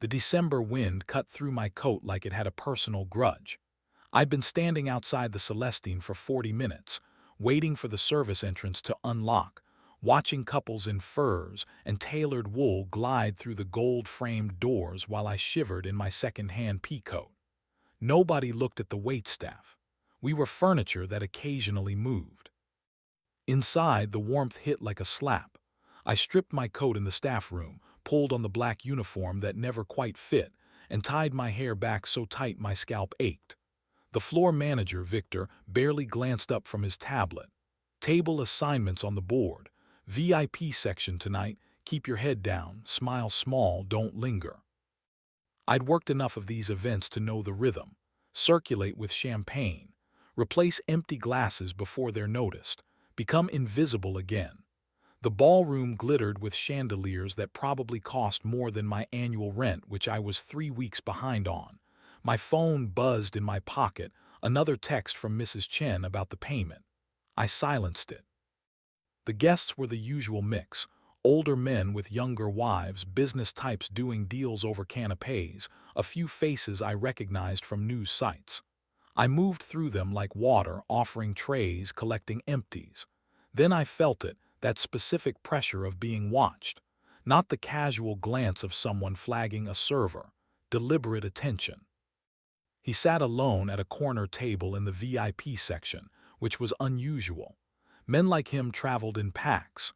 The December wind cut through my coat like it had a personal grudge. I'd been standing outside the Celestine for 40 minutes, waiting for the service entrance to unlock, watching couples in furs and tailored wool glide through the gold-framed doors while I shivered in my second-hand peacoat. Nobody looked at the waitstaff. We were furniture that occasionally moved. Inside, the warmth hit like a slap. I stripped my coat in the staff room, pulled on the black uniform that never quite fit, and tied my hair back so tight my scalp ached. The floor manager, Victor, barely glanced up from his tablet. Table assignments on the board. VIP section tonight. Keep your head down. Smile small. Don't linger. I'd worked enough of these events to know the rhythm. Circulate with champagne. Replace empty glasses before they're noticed. Become invisible again. The ballroom glittered with chandeliers that probably cost more than my annual rent, which I was 3 weeks behind on. My phone buzzed in my pocket, another text from Mrs. Chen about the payment. I silenced it. The guests were the usual mix: older men with younger wives, business types doing deals over canapes, a few faces I recognized from news sites. I moved through them like water, offering trays, collecting empties. Then I felt it, that specific pressure of being watched. Not the casual glance of someone flagging a server. Deliberate attention. He sat alone at a corner table in the VIP section, which was unusual. Men like him traveled in packs.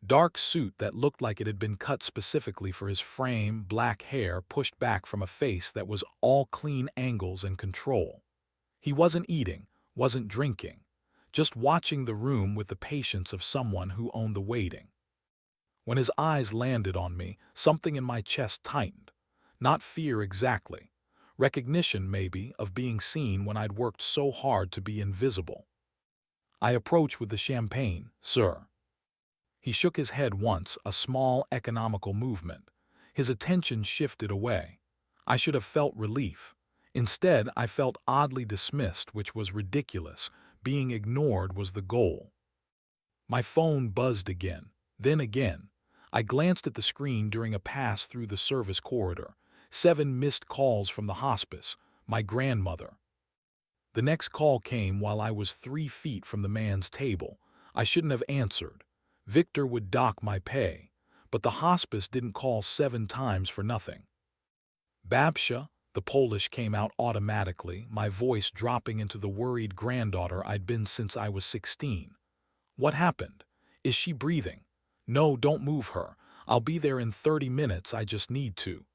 Dark suit that looked like it had been cut specifically for his frame, black hair pushed back from a face that was all clean angles and control. He wasn't eating, wasn't drinking, just watching the room with the patience of someone who owned the waiting. When his eyes landed on me, something in my chest tightened. Not fear exactly. Recognition, maybe, of being seen when I'd worked so hard to be invisible. I approached with the champagne. "Sir." He shook his head once, a small, economical movement. His attention shifted away. I should have felt relief. Instead, I felt oddly dismissed, which was ridiculous. Being ignored was the goal. My phone buzzed again, then again. I glanced at the screen during a pass through the service corridor. 7 missed calls from the hospice, my grandmother. The next call came while I was 3 feet from the man's table. I shouldn't have answered. Victor would dock my pay, but the hospice didn't call 7 times for nothing. "Babcia," the Polish came out automatically, my voice dropping into the worried granddaughter I'd been since I was 16. "What happened? Is she breathing?" "No, don't move her. I'll be there in 30 minutes, I just need to."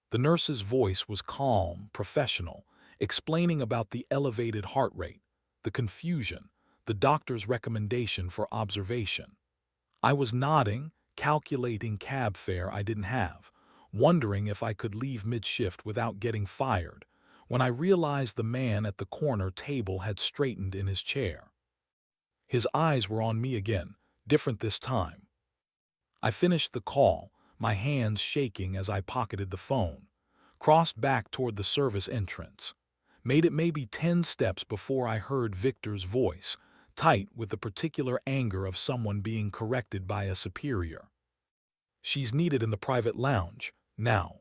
The nurse's voice was calm, professional, explaining about the elevated heart rate, the confusion, the doctor's recommendation for observation. I was nodding, calculating cab fare I didn't have, wondering if I could leave mid-shift without getting fired, when I realized the man at the corner table had straightened in his chair. His eyes were on me again, different this time. I finished the call, my hands shaking as I pocketed the phone, crossed back toward the service entrance, made it maybe 10 steps before I heard Victor's voice, tight with the particular anger of someone being corrected by a superior. "She's needed in the private lounge, now."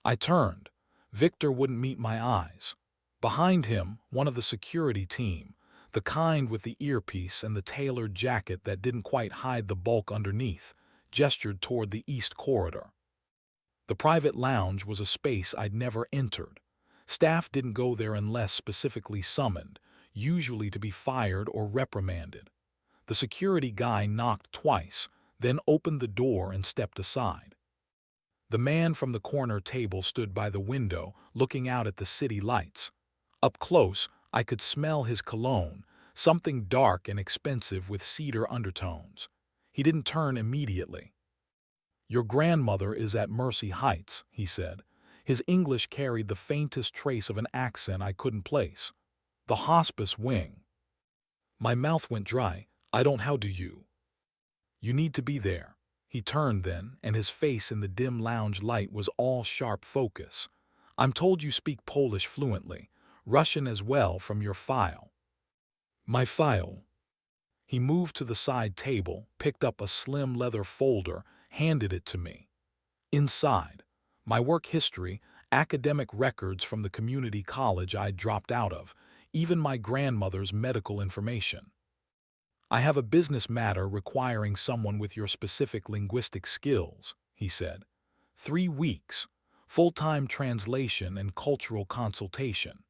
I turned. Victor wouldn't meet my eyes. Behind him, one of the security team, the kind with the earpiece and the tailored jacket that didn't quite hide the bulk underneath, gestured toward the east corridor. The private lounge was a space I'd never entered. Staff didn't go there unless specifically summoned, usually to be fired or reprimanded. The security guy knocked twice, then opened the door and stepped aside. The man from the corner table stood by the window, looking out at the city lights. Up close, I could smell his cologne, something dark and expensive with cedar undertones. He didn't turn immediately. "Your grandmother is at Mercy Heights," he said. His English carried the faintest trace of an accent I couldn't place. "The hospice wing." My mouth went dry. "I don't. How do you?" "You need to be there." He turned then, and his face in the dim lounge light was all sharp focus. "I'm told you speak Polish fluently, Russian as well from your file." "My file?" He moved to the side table, picked up a slim leather folder, handed it to me. Inside, My work history, academic records from the community college I'd dropped out of, even my grandmother's medical information. I have a business matter requiring someone with your specific linguistic skills, he said. 3 weeks, full-time translation and cultural consultation.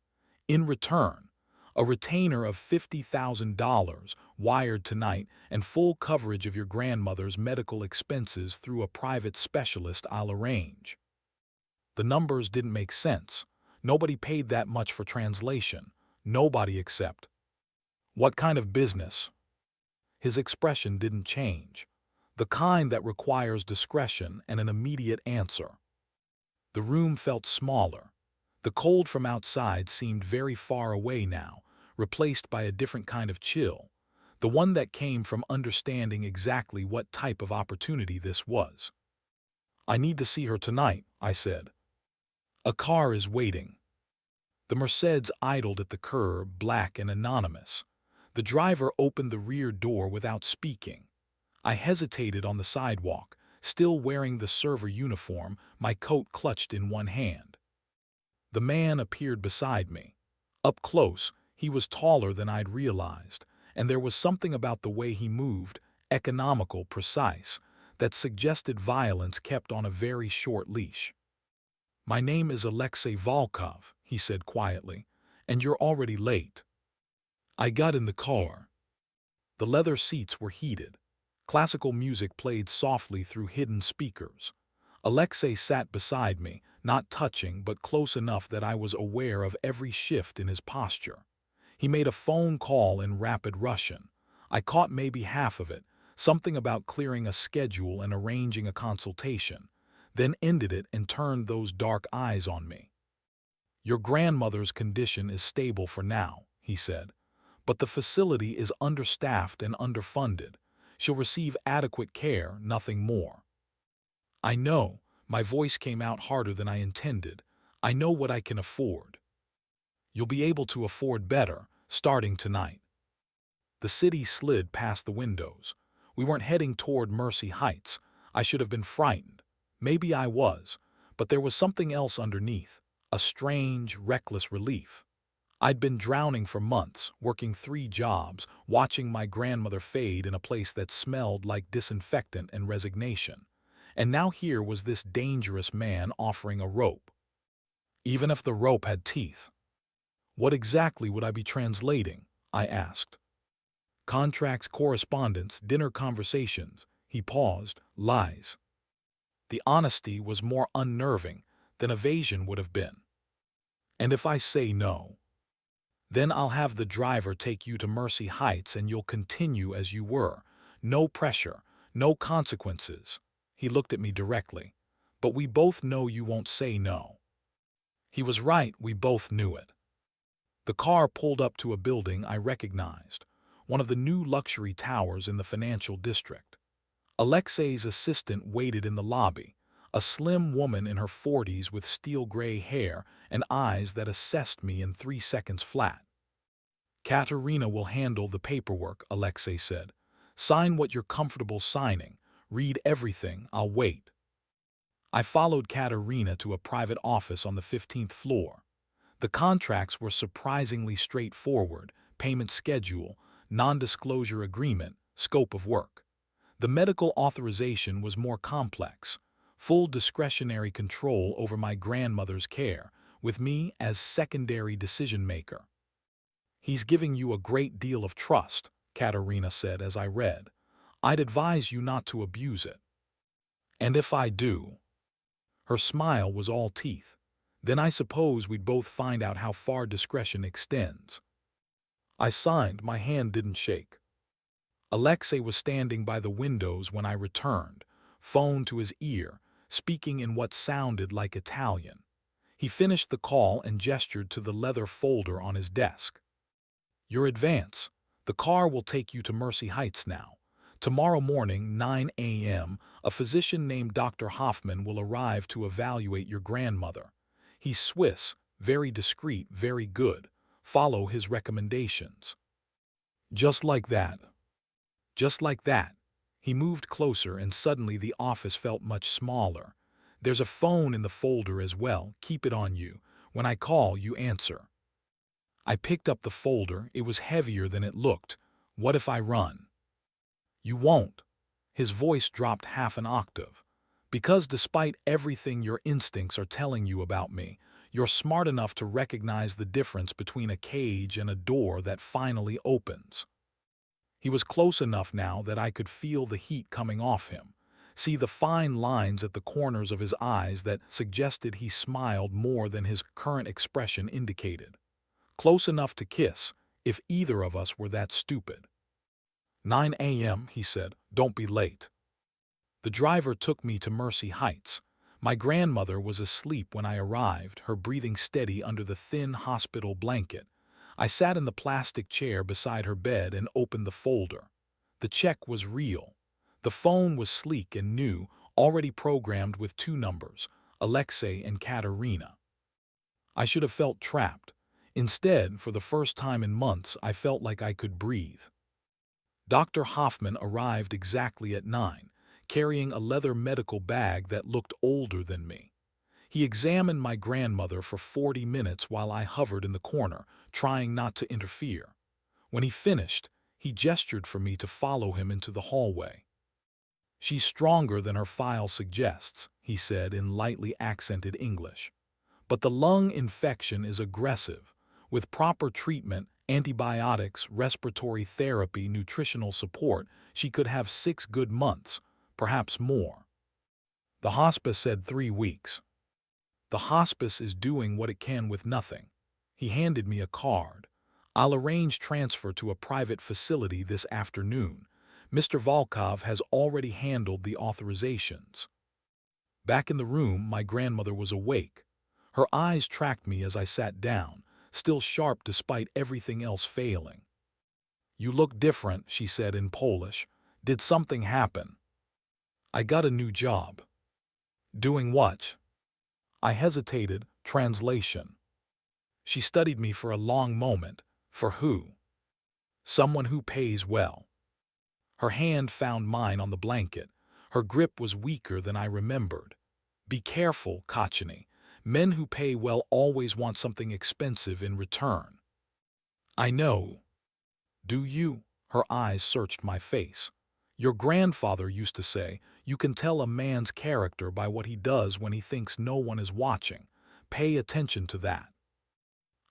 In return, a retainer of $50,000 wired tonight and full coverage of your grandmother's medical expenses through a private specialist I'll arrange. The numbers didn't make sense. Nobody paid that much for translation. Nobody except. What kind of business? His expression didn't change. The kind that requires discretion and an immediate answer. The room felt smaller. The cold from outside seemed very far away now, replaced by a different kind of chill, the one that came from understanding exactly what type of opportunity this was. I need to see her tonight, I said. A car is waiting. The Mercedes idled at the curb, black and anonymous. The driver opened the rear door without speaking. I hesitated on the sidewalk, still wearing the server uniform, my coat clutched in one hand. The man appeared beside me. Up close, he was taller than I'd realized, and there was something about the way he moved, economical, precise, that suggested violence kept on a very short leash. "My name is Alexei Volkov," he said quietly, "and you're already late." I got in the car. The leather seats were heated. Classical music played softly through hidden speakers. Alexei sat beside me, not touching but close enough that I was aware of every shift in his posture. He made a phone call in rapid Russian. I caught maybe half of it, something about clearing a schedule and arranging a consultation, then ended it and turned those dark eyes on me. "Your grandmother's condition is stable for now," he said, "but the facility is understaffed and underfunded. She'll receive adequate care, nothing more." "I know," my voice came out harder than I intended. "I know what I can afford." "You'll be able to afford better, starting tonight." The city slid past the windows. We weren't heading toward Mercy Heights. I should have been frightened. Maybe I was, but there was something else underneath, a strange, reckless relief. I'd been drowning for months, working 3 jobs, watching my grandmother fade in a place that smelled like disinfectant and resignation. And now here was this dangerous man offering a rope. Even if the rope had teeth. What exactly would I be translating? I asked. Contracts, correspondence, dinner conversations. He paused. Lies. The honesty was more unnerving than evasion would have been. "And if I say no? Then I'll have the driver take you to Mercy Heights and you'll continue as you were. No pressure, no consequences." He looked at me directly. "But we both know you won't say no." He was right, we both knew it. The car pulled up to a building I recognized, one of the new luxury towers in the financial district. Alexei's assistant waited in the lobby, a slim woman in her 40s with steel-gray hair and eyes that assessed me in 3 seconds flat. "Katerina will handle the paperwork," Alexei said. "Sign what you're comfortable signing. Read everything. I'll wait." I followed Katerina to a private office on the 15th floor. The contracts were surprisingly straightforward: payment schedule, non-disclosure agreement, scope of work. The medical authorization was more complex: full discretionary control over my grandmother's care, with me as secondary decision-maker. "He's giving you a great deal of trust," Katerina said as I read. "I'd advise you not to abuse it." "And if I do?" Her smile was all teeth. "Then I suppose we'd both find out how far discretion extends." I signed, my hand didn't shake. Alexei was standing by the windows when I returned, phone to his ear, speaking in what sounded like Italian. He finished the call and gestured to the leather folder on his desk. "Your advance. The car will take you to Mercy Heights now. Tomorrow morning, 9 a.m., a physician named Dr. Hoffman will arrive to evaluate your grandmother. He's Swiss, very discreet, very good. Follow his recommendations." Just like that. Just like that. He moved closer and suddenly the office felt much smaller. There's a phone in the folder as well. Keep it on you. When I call, you answer." I picked up the folder. It was heavier than it looked. "What if I run?" "You won't." His voice dropped half an octave. "Because despite everything your instincts are telling you about me, you're smart enough to recognize the difference between a cage and a door that finally opens." He was close enough now that I could feel the heat coming off him, see the fine lines at the corners of his eyes that suggested he smiled more than his current expression indicated. Close enough to kiss, if either of us were that stupid. "9 a.m., he said. "Don't be late." The driver took me to Mercy Heights. My grandmother was asleep when I arrived, her breathing steady under the thin hospital blanket. I sat in the plastic chair beside her bed and opened the folder. The check was real. The phone was sleek and new, already programmed with two numbers, Alexei and Katerina. I should have felt trapped. Instead, for the first time in months, I felt like I could breathe. Dr. Hoffman arrived exactly at 9, carrying a leather medical bag that looked older than me. He examined my grandmother for 40 minutes while I hovered in the corner, trying not to interfere. When he finished, he gestured for me to follow him into the hallway. "She's stronger than her file suggests," he said in lightly accented English. "But the lung infection is aggressive. With proper treatment, antibiotics, respiratory therapy, nutritional support, she could have 6 good months, perhaps more." The hospice said 3 weeks. "The hospice is doing what it can with nothing." He handed me a card. "I'll arrange transfer to a private facility this afternoon. Mr. Volkov has already handled the authorizations." Back in the room, my grandmother was awake. Her eyes tracked me as I sat down, still sharp despite everything else failing. "You look different," she said in Polish. "Did something happen?" "I got a new job." "Doing what?" I hesitated. Translation. She studied me for a long moment. "For who?" "Someone who pays well." Her hand found mine on the blanket. Her grip was weaker than I remembered. "Be careful, Kachini. Men who pay well always want something expensive in return." "I know." "Do you?" Her eyes searched my face. "Your grandfather used to say, you can tell a man's character by what he does when he thinks no one is watching. Pay attention to that."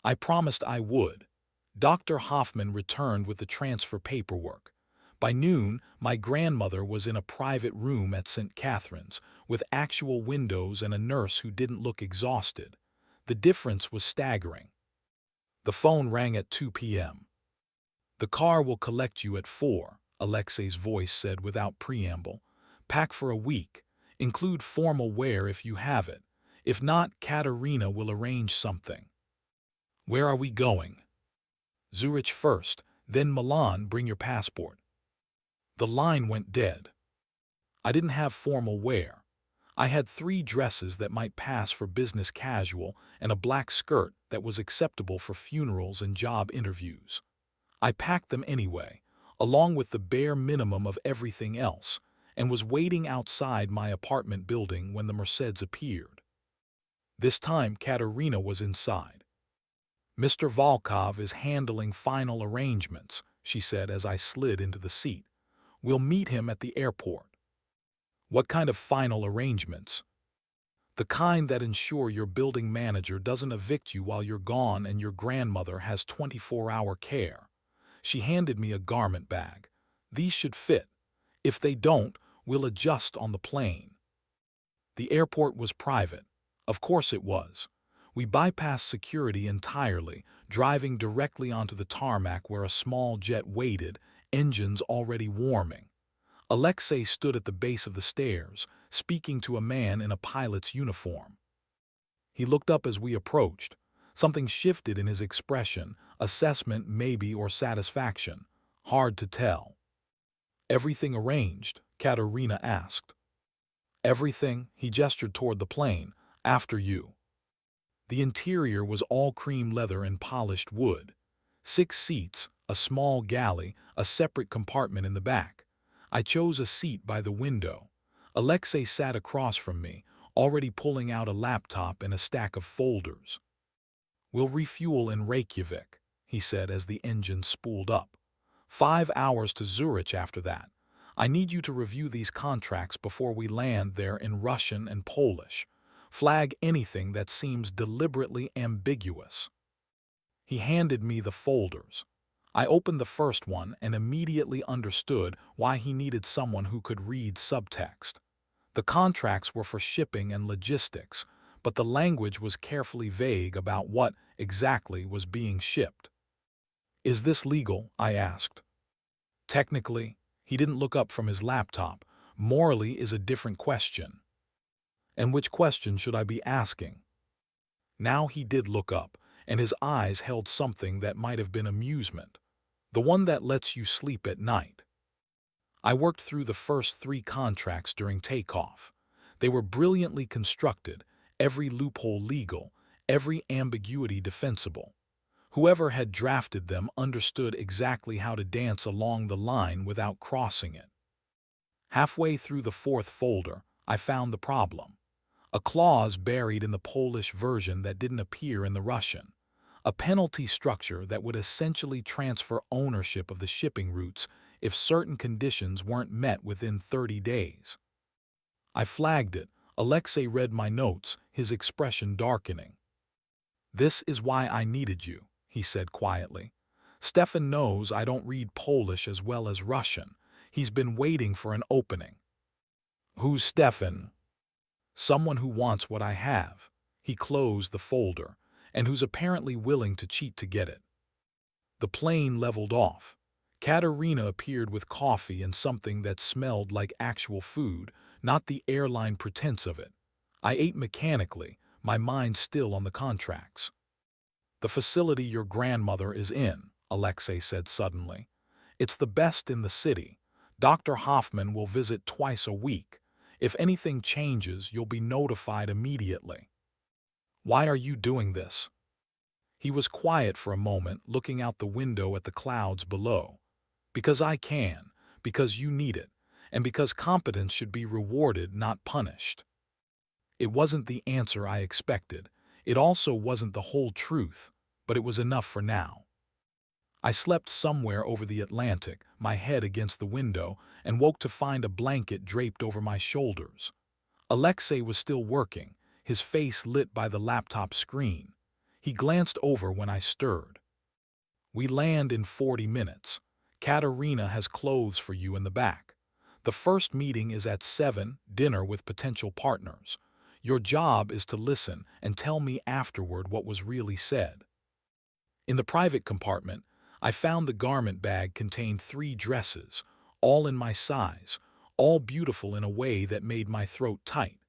I promised I would. Dr. Hoffman returned with the transfer paperwork. By noon, my grandmother was in a private room at St. Catherine's, with actual windows and a nurse who didn't look exhausted. The difference was staggering. The phone rang at 2 p.m. "The car will collect you at 4, Alexei's voice said without preamble. "Pack for a week. Include formal wear if you have it. If not, Katerina will arrange something." "Where are we going?" "Zurich first, then Milan. Bring your passport." The line went dead. I didn't have formal wear. I had 3 dresses that might pass for business casual and a black skirt that was acceptable for funerals and job interviews. I packed them anyway, along with the bare minimum of everything else, and was waiting outside my apartment building when the Mercedes appeared. This time Katerina was inside. "Mr. Volkov is handling final arrangements," she said as I slid into the seat. "We'll meet him at the airport." "What kind of final arrangements?" "The kind that ensure your building manager doesn't evict you while you're gone and your grandmother has 24-hour care." She handed me a garment bag. "These should fit. If they don't, we'll adjust on the plane." The airport was private. Of course it was. We bypassed security entirely, driving directly onto the tarmac where a small jet waited, engines already warming. Alexei stood at the base of the stairs, speaking to a man in a pilot's uniform. He looked up as we approached. Something shifted in his expression, assessment maybe or satisfaction. Hard to tell. "Everything arranged?" Katerina asked. "Everything," he gestured toward the plane, "after you." The interior was all cream leather and polished wood. 6 seats, a small galley, a separate compartment in the back. I chose a seat by the window. Alexei sat across from me, already pulling out a laptop and a stack of folders. "We'll refuel in Reykjavik," he said as the engine spooled up. "5 hours to Zurich after that. I need you to review these contracts before we land there in Russian and Polish. Flag anything that seems deliberately ambiguous." He handed me the folders. I opened the first one and immediately understood why he needed someone who could read subtext. The contracts were for shipping and logistics, but the language was carefully vague about what exactly was being shipped. "Is this legal?" I asked. "Technically." He didn't look up from his laptop. "Morally is a different question." "And which question should I be asking?" Now he did look up, and his eyes held something that might have been amusement. "The one that lets you sleep at night." I worked through the first 3 contracts during takeoff. They were brilliantly constructed, every loophole legal, every ambiguity defensible. Whoever had drafted them understood exactly how to dance along the line without crossing it. Halfway through the 4th folder, I found the problem. A clause buried in the Polish version that didn't appear in the Russian. A penalty structure that would essentially transfer ownership of the shipping routes if certain conditions weren't met within 30 days. I flagged it. Alexei read my notes, his expression darkening. "This is why I needed you," he said quietly. "Stefan knows I don't read Polish as well as Russian. He's been waiting for an opening." "Who's Stefan?" "Someone who wants what I have." He closed the folder, "and who's apparently willing to cheat to get it." The plane leveled off. Katerina appeared with coffee and something that smelled like actual food, not the airline pretense of it. I ate mechanically, my mind still on the contracts. "The facility your grandmother is in," Alexei said suddenly. "It's the best in the city. Dr. Hoffman will visit twice a week. If anything changes, you'll be notified immediately." "Why are you doing this?" He was quiet for a moment, looking out the window at the clouds below. "Because I can, because you need it, and because competence should be rewarded, not punished." It wasn't the answer I expected. It also wasn't the whole truth, but it was enough for now. I slept somewhere over the Atlantic, my head against the window, and woke to find a blanket draped over my shoulders. Alexei was still working, his face lit by the laptop screen. He glanced over when I stirred. "We land in 40 minutes. Katerina has clothes for you in the back. The first meeting is at 7, dinner with potential partners. Your job is to listen and tell me afterward what was really said." In the private compartment, I found the garment bag contained 3 dresses, all in my size, all beautiful in a way that made my throat tight.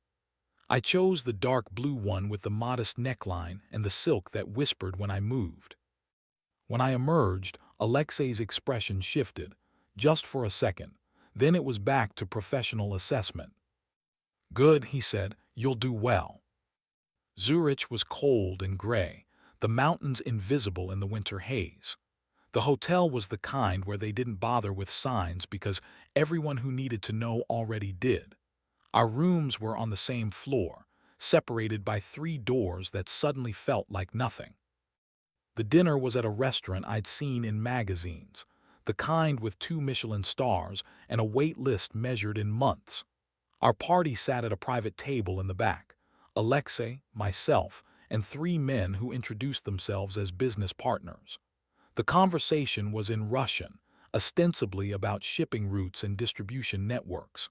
I chose the dark blue one with the modest neckline and the silk that whispered when I moved. When I emerged, Alexei's expression shifted, just for a second. Then it was back to professional assessment. "Good," he said, "you'll do well." Zurich was cold and gray, the mountains invisible in the winter haze. The hotel was the kind where they didn't bother with signs because everyone who needed to know already did. Our rooms were on the same floor, separated by 3 doors that suddenly felt like nothing. The dinner was at a restaurant I'd seen in magazines, the kind with 2 Michelin stars and a wait list measured in months. Our party sat at a private table in the back. Alexei, myself, and 3 men who introduced themselves as business partners. The conversation was in Russian, ostensibly about shipping routes and distribution networks.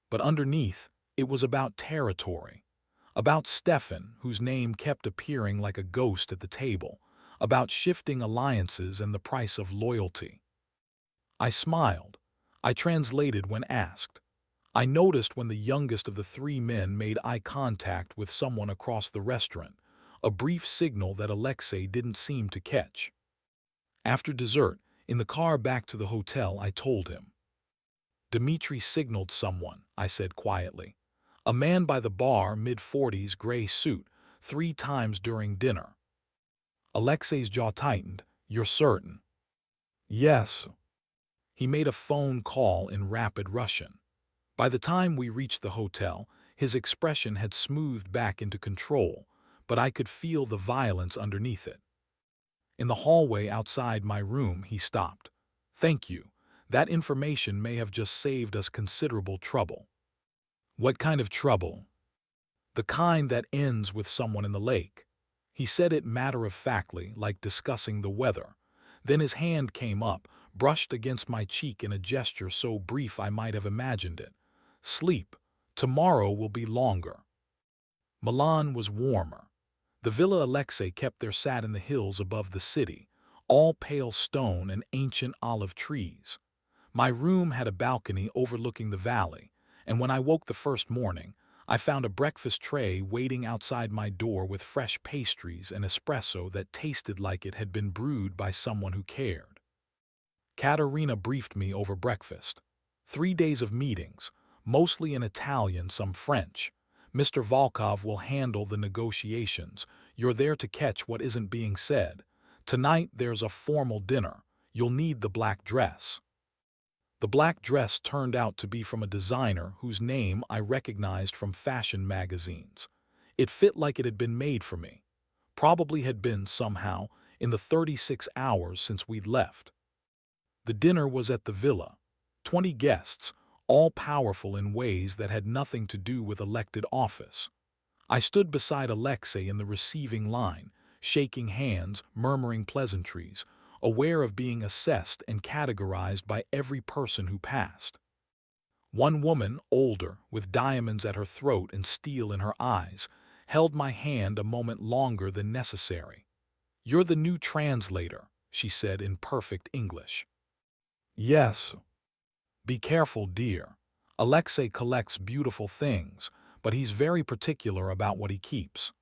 But underneath, it was about territory. About Stefan, whose name kept appearing like a ghost at the table. About shifting alliances and the price of loyalty. I smiled. I translated when asked. I noticed when the youngest of the 3 men made eye contact with someone across the restaurant, a brief signal that Alexei didn't seem to catch. After dessert, in the car back to the hotel, I told him. "Dmitri signaled someone," I said quietly. "A man by the bar, mid-40s, gray suit, 3 times during dinner." Alexei's jaw tightened. "You're certain?" "Yes." He made a phone call in rapid Russian. By the time we reached the hotel, His expression had smoothed back into control, but I could feel the violence underneath it. In the hallway outside my room, he stopped. "Thank you. That information may have just saved us considerable trouble." "What kind of trouble?" "The kind that ends with someone in the lake." He said it matter-of-factly, like discussing the weather. Then his hand came up, brushed against my cheek in a gesture so brief I might have imagined it. "Sleep. Tomorrow will be longer." Milan was warmer. The Villa Alexei kept their sat in the hills above the city, all pale stone and ancient olive trees. My room had a balcony overlooking the valley, and when I woke the first morning, I found a breakfast tray waiting outside my door with fresh pastries and espresso that tasted like it had been brewed by someone who cared. Katerina briefed me over breakfast. 3 days of meetings, mostly in Italian, some French. "Mr. Volkov will handle the negotiations. You're there to catch what isn't being said. Tonight there's a formal dinner. You'll need the black dress." The black dress turned out to be from a designer whose name I recognized from fashion magazines. It fit like it had been made for me. Probably had been, somehow, in the 36 hours since we'd left. The dinner was at the villa. 20 guests, all powerful in ways that had nothing to do with elected office. I stood beside Alexei in the receiving line, shaking hands, murmuring pleasantries, aware of being assessed and categorized by every person who passed. One woman, older, with diamonds at her throat and steel in her eyes, held my hand a moment longer than necessary. "You're the new translator," she said in perfect English. "Yes." "Be careful, dear. Alexei collects beautiful things, but he's very particular about what he keeps."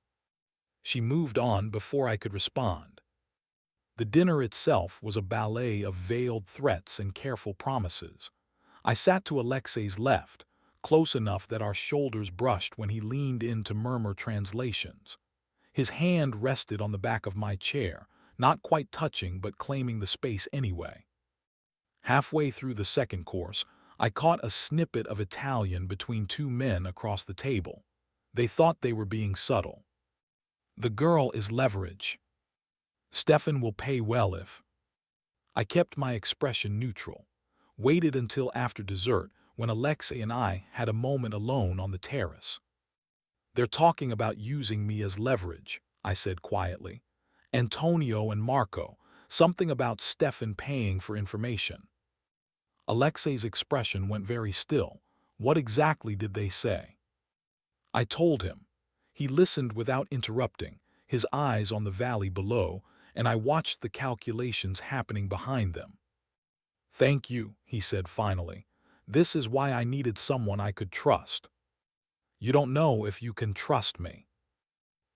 She moved on before I could respond. The dinner itself was a ballet of veiled threats and careful promises. I sat to Alexei's left, close enough that our shoulders brushed when he leaned in to murmur translations. His hand rested on the back of my chair, not quite touching but claiming the space anyway. Halfway through the second course, I caught a snippet of Italian between two men across the table. They thought they were being subtle. "The girl is leverage. Stefan will pay well if—" I kept my expression neutral, waited until after dessert when Alexei and I had a moment alone on the terrace. "They're talking about using me as leverage," I said quietly. "Antonio and Marco, something about Stefan paying for information." Alexei's expression went very still. "What exactly did they say?" I told him. He listened without interrupting, his eyes on the valley below, and I watched the calculations happening behind them. "Thank you," he said finally. "This is why I needed someone I could trust." "You don't know if you can trust me."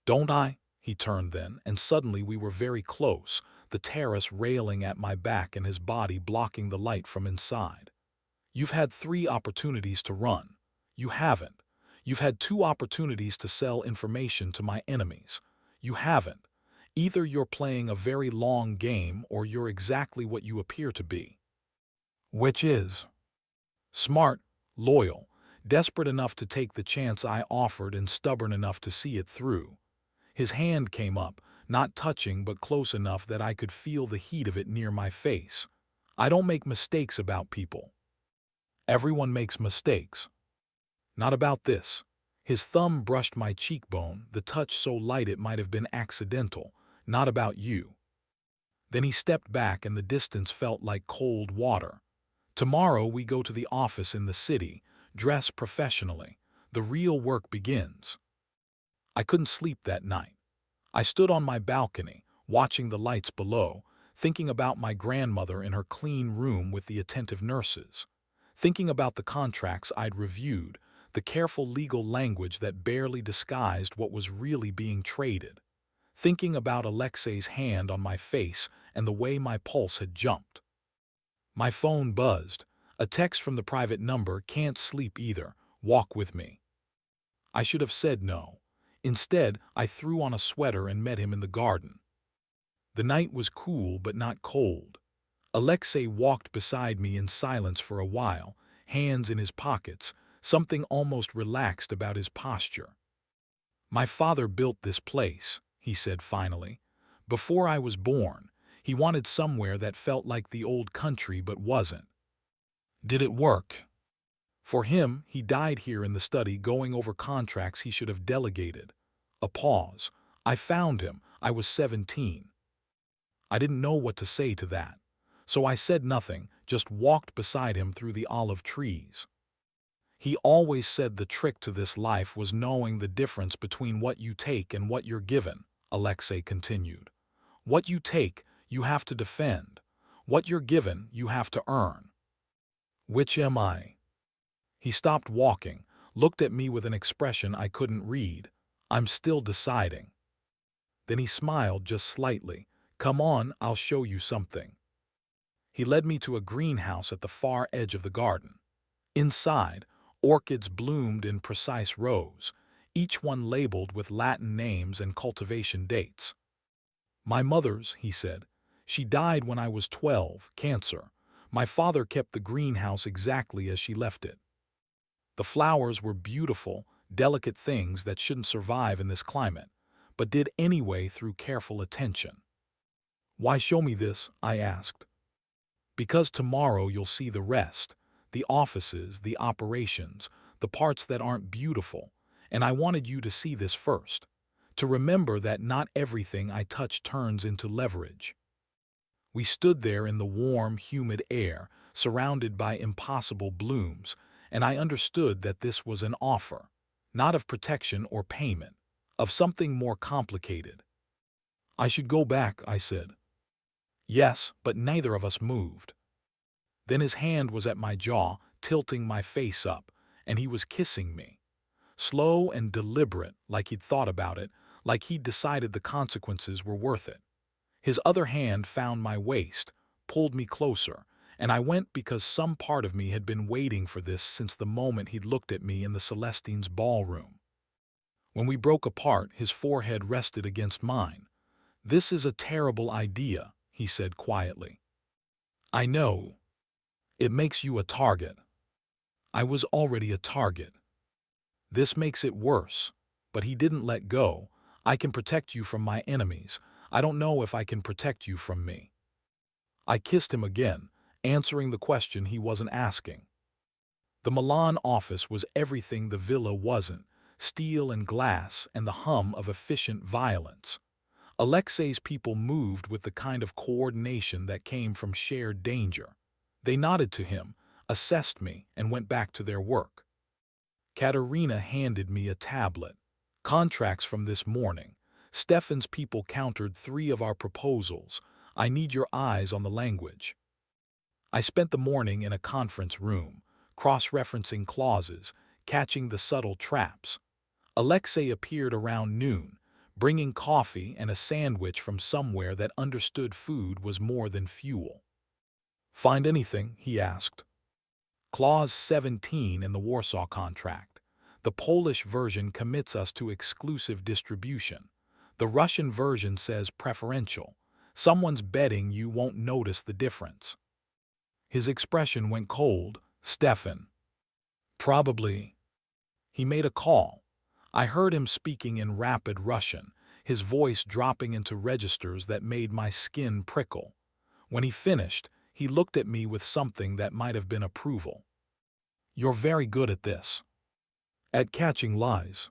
"Don't I?" He turned then, and suddenly we were very close, the terrace railing at my back and his body blocking the light from inside. "You've had 3 opportunities to run. You haven't. You've had 2 opportunities to sell information to my enemies. You haven't. Either you're playing a very long game or you're exactly what you appear to be." "Which is?" "Smart, loyal, desperate enough to take the chance I offered and stubborn enough to see it through." His hand came up, not touching but close enough that I could feel the heat of it near my face. "I don't make mistakes about people." "Everyone makes mistakes." "Not about this." His thumb brushed my cheekbone, the touch so light it might have been accidental. "Not about you." Then he stepped back and the distance felt like cold water. "Tomorrow we go to the office in the city, dress professionally. The real work begins." I couldn't sleep that night. I stood on my balcony, watching the lights below, thinking about my grandmother in her clean room with the attentive nurses, thinking about the contracts I'd reviewed, the careful legal language that barely disguised what was really being traded, thinking about Alexei's hand on my face and the way my pulse had jumped. My phone buzzed. A text from the private number. "Can't sleep either. Walk with me." I should have said no. Instead, I threw on a sweater and met him in the garden. The night was cool but not cold. Alexei walked beside me in silence for a while, hands in his pockets, something almost relaxed about his posture. "My father built this place," he said finally. "Before I was born, he wanted somewhere that felt like the old country but wasn't." "Did it work?" "For him, he died here in the study going over contracts he should have delegated." A pause. "I found him. I was 17. I didn't know what to say to that. So I said nothing, just walked beside him through the olive trees. He always said the trick to this life was knowing the difference between what you take and what you're given," Alexei continued. "What you take, you have to defend. What you're given, you have to earn. Which am I?" He stopped walking, looked at me with an expression I couldn't read. "I'm still deciding." Then he smiled just slightly. "Come on, I'll show you something." He led me to a greenhouse at the far edge of the garden. Inside, orchids bloomed in precise rows, each one labeled with Latin names and cultivation dates. "My mother's," he said. "She died when I was 12, cancer. My father kept the greenhouse exactly as she left it." The flowers were beautiful, delicate things that shouldn't survive in this climate, but did anyway through careful attention. "Why show me this?" I asked. "Because tomorrow you'll see the rest, the offices, the operations, the parts that aren't beautiful, and I wanted you to see this first, to remember that not everything I touch turns into leverage." We stood there in the warm, humid air, surrounded by impossible blooms, and I understood that this was an offer, not of protection or payment, of something more complicated. "I should go back," I said. "Yes, but neither of us moved." Then his hand was at my jaw, tilting my face up, and he was kissing me. Slow and deliberate, like he'd thought about it, like he'd decided the consequences were worth it. His other hand found my waist, pulled me closer, and I went because some part of me had been waiting for this since the moment he'd looked at me in the Celestine's ballroom. When we broke apart, his forehead rested against mine. "This is a terrible idea," he said quietly. "I know. It makes you a target." I was already a target. "This makes it worse." But he didn't let go. "I can protect you from my enemies. I don't know if I can protect you from me." I kissed him again, answering the question he wasn't asking. The Milan office was everything the villa wasn't: steel and glass and the hum of efficient violence. Alexei's people moved with the kind of coordination that came from shared danger. They nodded to him, assessed me, and went back to their work. Katerina handed me a tablet. "Contracts from this morning. Stefan's people countered 3 of our proposals. I need your eyes on the language." I spent the morning in a conference room, cross-referencing clauses, catching the subtle traps. Alexei appeared around noon, bringing coffee and a sandwich from somewhere that understood food was more than fuel. "Find anything?" he asked. "Clause 17 in the Warsaw contract. The Polish version commits us to exclusive distribution. The Russian version says preferential. Someone's betting you won't notice the difference." His expression went cold. "Stefan." "Probably." He made a call. I heard him speaking in rapid Russian, his voice dropping into registers that made my skin prickle. When he finished, he looked at me with something that might have been approval. "You're very good at this. At catching lies.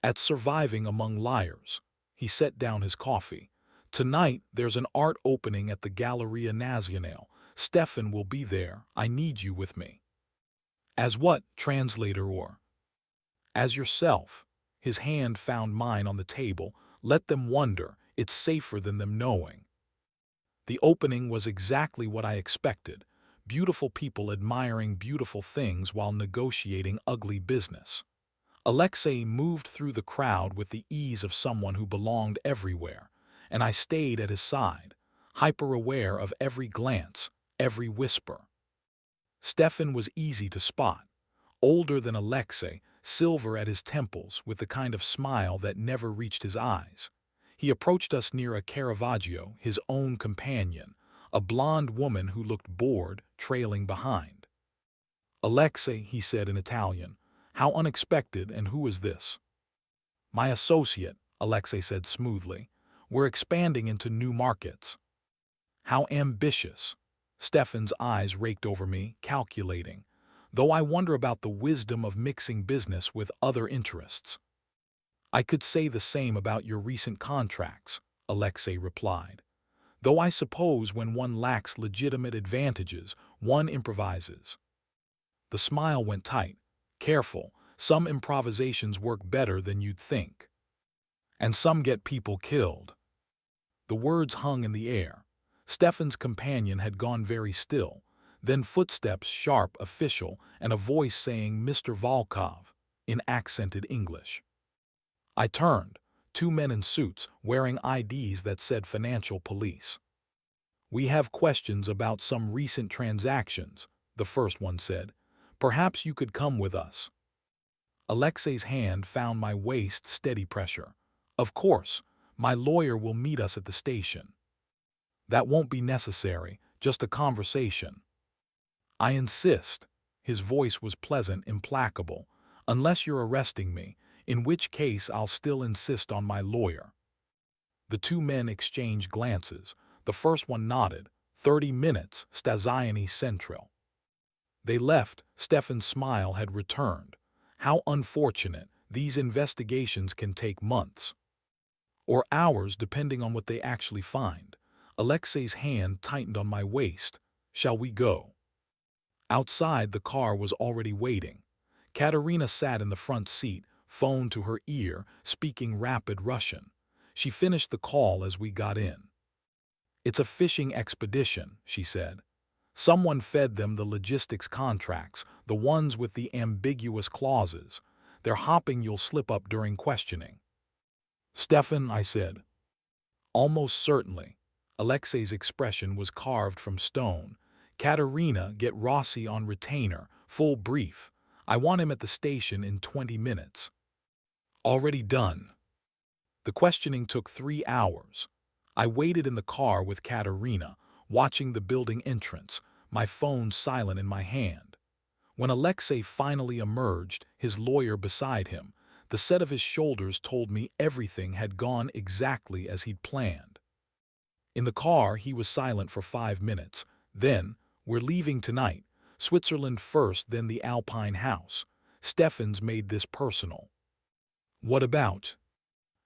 At surviving among liars." He set down his coffee. "Tonight there's an art opening at the Galleria Nazionale. Stefan will be there. I need you with me." "As what, translator or?" "As yourself." His hand found mine on the table. "Let them wonder. It's safer than them knowing." The opening was exactly what I expected. Beautiful people admiring beautiful things while negotiating ugly business. Alexei moved through the crowd with the ease of someone who belonged everywhere, and I stayed at his side, hyper-aware of every glance, every whisper. Stefan was easy to spot. Older than Alexei, silver at his temples with the kind of smile that never reached his eyes. He approached us near a Caravaggio, his own companion, a blonde woman who looked bored, trailing behind. Alexei, he said in Italian. How unexpected, and who is this? My associate, Alexei said smoothly. We're expanding into new markets. How ambitious. Stefan's eyes raked over me, calculating. Though I wonder about the wisdom of mixing business with other interests. I could say the same about your recent contracts, Alexei replied. Though I suppose when one lacks legitimate advantages, one improvises. The smile went tight. Careful, some improvisations work better than you'd think. And some get people killed. The words hung in the air. Stefan's companion had gone very still. Then footsteps, sharp, official, and a voice saying Mr. Volkov, in accented English. I turned. Two men in suits, wearing IDs that said Financial Police. We have questions about some recent transactions, the first one said. Perhaps you could come with us. Alexei's hand found my waist, steady pressure. Of course, my lawyer will meet us at the station. That won't be necessary, just a conversation. I insist. His voice was pleasant, implacable. Unless you're arresting me, in which case I'll still insist on my lawyer. The two men exchanged glances. The first one nodded. 30 minutes, Stazione Central. They left. Stefan's smile had returned. How unfortunate. These investigations can take months. Or hours, depending on what they actually find. Alexei's hand tightened on my waist. Shall we go? Outside, the car was already waiting. Katerina sat in the front seat, phone to her ear, speaking rapid Russian. She finished the call as we got in. It's a fishing expedition, she said. Someone fed them the logistics contracts, the ones with the ambiguous clauses. They're hoping you'll slip up during questioning. Stefan, I said. Almost certainly. Alexei's expression was carved from stone. Katerina, get Rossi on retainer, full brief. I want him at the station in 20 minutes. Already done. The questioning took 3 hours. I waited in the car with Katerina, watching the building entrance, my phone silent in my hand. When Alexei finally emerged, his lawyer beside him, the set of his shoulders told me everything had gone exactly as he'd planned. In the car, he was silent for 5 minutes. Then, we're leaving tonight. Switzerland first, then the Alpine house. Stefan's made this personal. What about?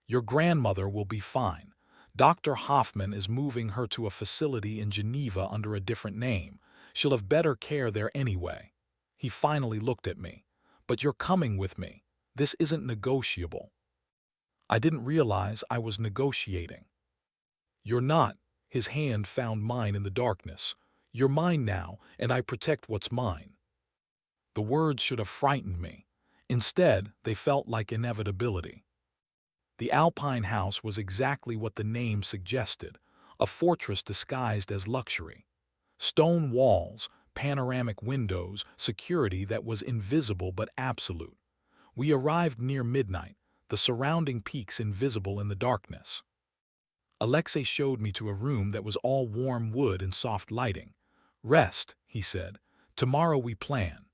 Your grandmother will be fine. Dr. Hoffman is moving her to a facility in Geneva under a different name. She'll have better care there anyway. He finally looked at me. But you're coming with me. This isn't negotiable. I didn't realize I was negotiating. You're not. His hand found mine in the darkness. You're mine now, and I protect what's mine. The words should have frightened me. Instead, they felt like inevitability. The Alpine house was exactly what the name suggested, a fortress disguised as luxury. Stone walls, panoramic windows, security that was invisible but absolute. We arrived near midnight, the surrounding peaks invisible in the darkness. Alexei showed me to a room that was all warm wood and soft lighting. Rest, he said. Tomorrow we plan.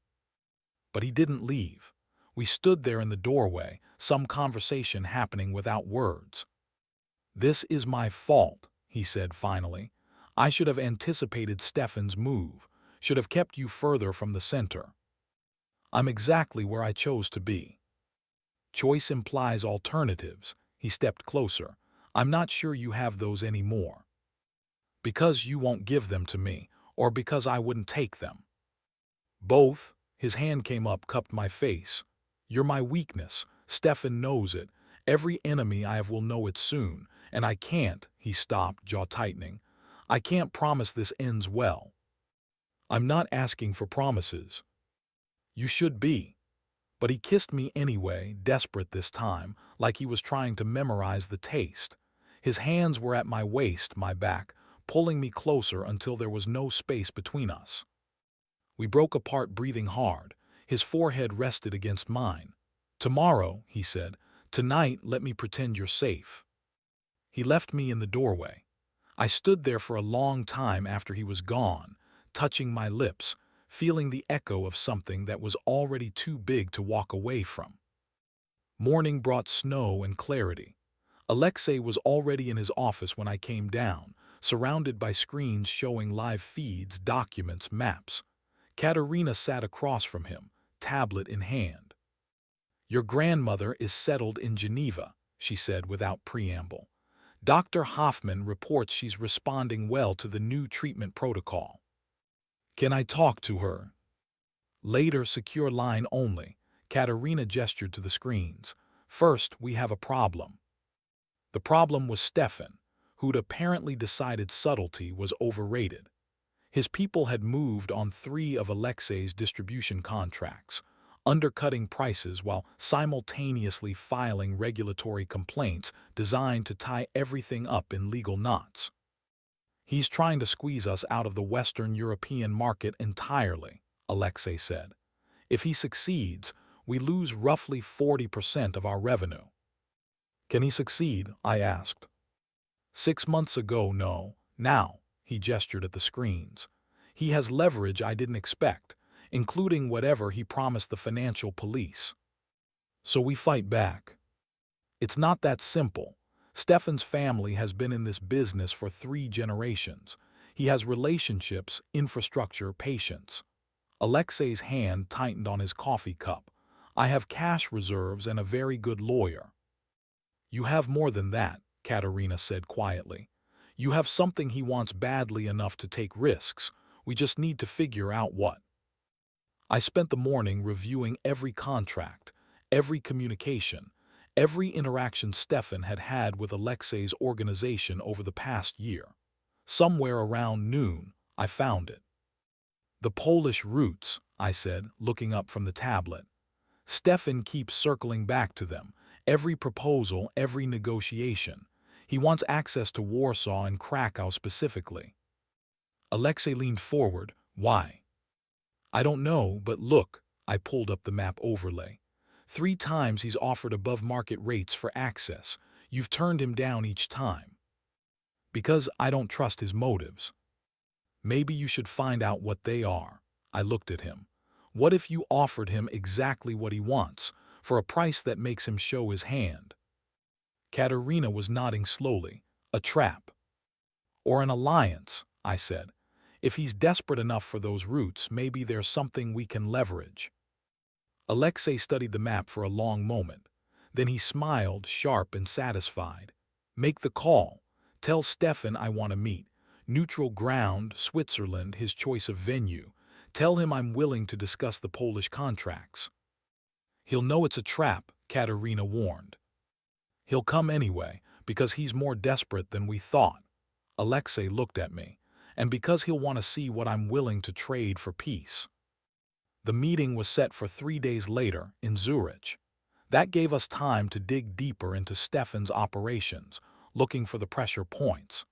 But he didn't leave. We stood there in the doorway, some conversation happening without words. This is my fault, he said finally. I should have anticipated Stefan's move, should have kept you further from the center. I'm exactly where I chose to be. Choice implies alternatives. He stepped closer. I'm not sure you have those anymore. Because you won't give them to me, or because I wouldn't take them. Both. His hand came up, cupped my face. You're my weakness. Stefan knows it. Every enemy I have will know it soon. And I can't, he stopped, jaw tightening. I can't promise this ends well. I'm not asking for promises. You should be. But he kissed me anyway, desperate this time, like he was trying to memorize the taste. His hands were at my waist, my back, pulling me closer until there was no space between us. We broke apart, breathing hard. His forehead rested against mine. Tomorrow, he said. Tonight, let me pretend you're safe. He left me in the doorway. I stood there for a long time after he was gone, touching my lips, feeling the echo of something that was already too big to walk away from. Morning brought snow and clarity. Alexei was already in his office when I came down, surrounded by screens showing live feeds, documents, maps. Katerina sat across from him, tablet in hand. "Your grandmother is settled in Geneva," she said without preamble. "Dr. Hoffman reports she's responding well to the new treatment protocol. Can I talk to her?" "Later, secure line only." Katerina gestured to the screens. "First, we have a problem." The problem was Stefan, who'd apparently decided subtlety was overrated. His people had moved on 3 of Alexei's distribution contracts, undercutting prices while simultaneously filing regulatory complaints designed to tie everything up in legal knots. "He's trying to squeeze us out of the Western European market entirely," Alexei said. "If he succeeds, we lose roughly 40% of our revenue." "Can he succeed?" I asked. "6 months ago, no. Now," he gestured at the screens. "He has leverage I didn't expect, including whatever he promised the financial police. So we fight back." "It's not that simple. Stefan's family has been in this business for 3 generations. He has relationships, infrastructure, patience." Alexei's hand tightened on his coffee cup. "I have cash reserves and a very good lawyer." "You have more than that," Katerina said quietly. "You have something he wants badly enough to take risks. We just need to figure out what." I spent the morning reviewing every contract, every communication, every interaction Stefan had had with Alexei's organization over the past year. Somewhere around noon, I found it. "The Polish roots," I said, looking up from the tablet. "Stefan keeps circling back to them, every proposal, every negotiation. He wants access to Warsaw and Krakow specifically." Alexei leaned forward. "Why?" "I don't know, but look." I pulled up the map overlay. 3 times he's offered above market rates for access. You've turned him down each time. "Because I don't trust his motives." "Maybe you should find out what they are." I looked at him. "What if you offered him exactly what he wants, for a price that makes him show his hand?" Katerina was nodding slowly. "A trap." "Or an alliance," I said. "If he's desperate enough for those routes, maybe there's something we can leverage." Alexei studied the map for a long moment. Then he smiled, sharp and satisfied. "Make the call. Tell Stefan I want to meet. Neutral ground, Switzerland, his choice of venue. Tell him I'm willing to discuss the Polish contracts." "He'll know it's a trap," Katerina warned. "He'll come anyway, because he's more desperate than we thought." Alexei looked at me. "And because he'll want to see what I'm willing to trade for peace." The meeting was set for 3 days later in Zurich. That gave us time to dig deeper into Stefan's operations, looking for the pressure points.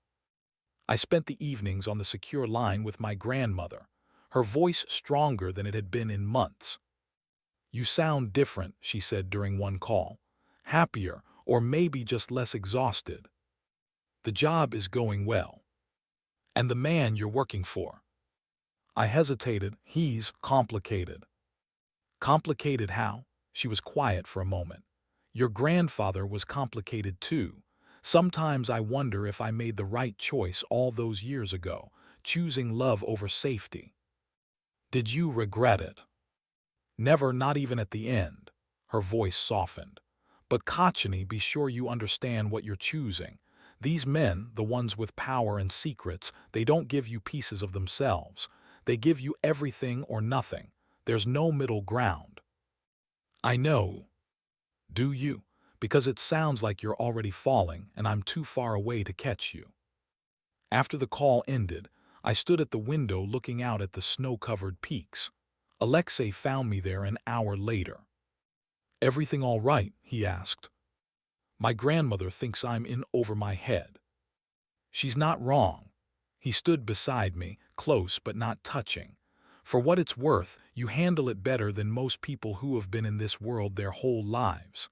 I spent the evenings on the secure line with my grandmother, her voice stronger than it had been in months. "You sound different," she said during one call. "Happier, or maybe just less exhausted." "The job is going well." "And the man you're working for?" I hesitated. "He's complicated." "Complicated how?" She was quiet for a moment. "Your grandfather was complicated too. Sometimes I wonder if I made the right choice all those years ago, choosing love over safety." "Did you regret it?" "Never, not even at the end." Her voice softened. "But Kochany, be sure you understand what you're choosing. These men, the ones with power and secrets, they don't give you pieces of themselves. They give you everything or nothing. There's no middle ground." "I know." "Do you? Because it sounds like you're already falling and I'm too far away to catch you." After the call ended, I stood at the window looking out at the snow-covered peaks. Alexei found me there an hour later. "Everything all right?" he asked. "My grandmother thinks I'm in over my head." "She's not wrong." He stood beside me, close but not touching. "For what it's worth, you handle it better than most people who have been in this world their whole lives."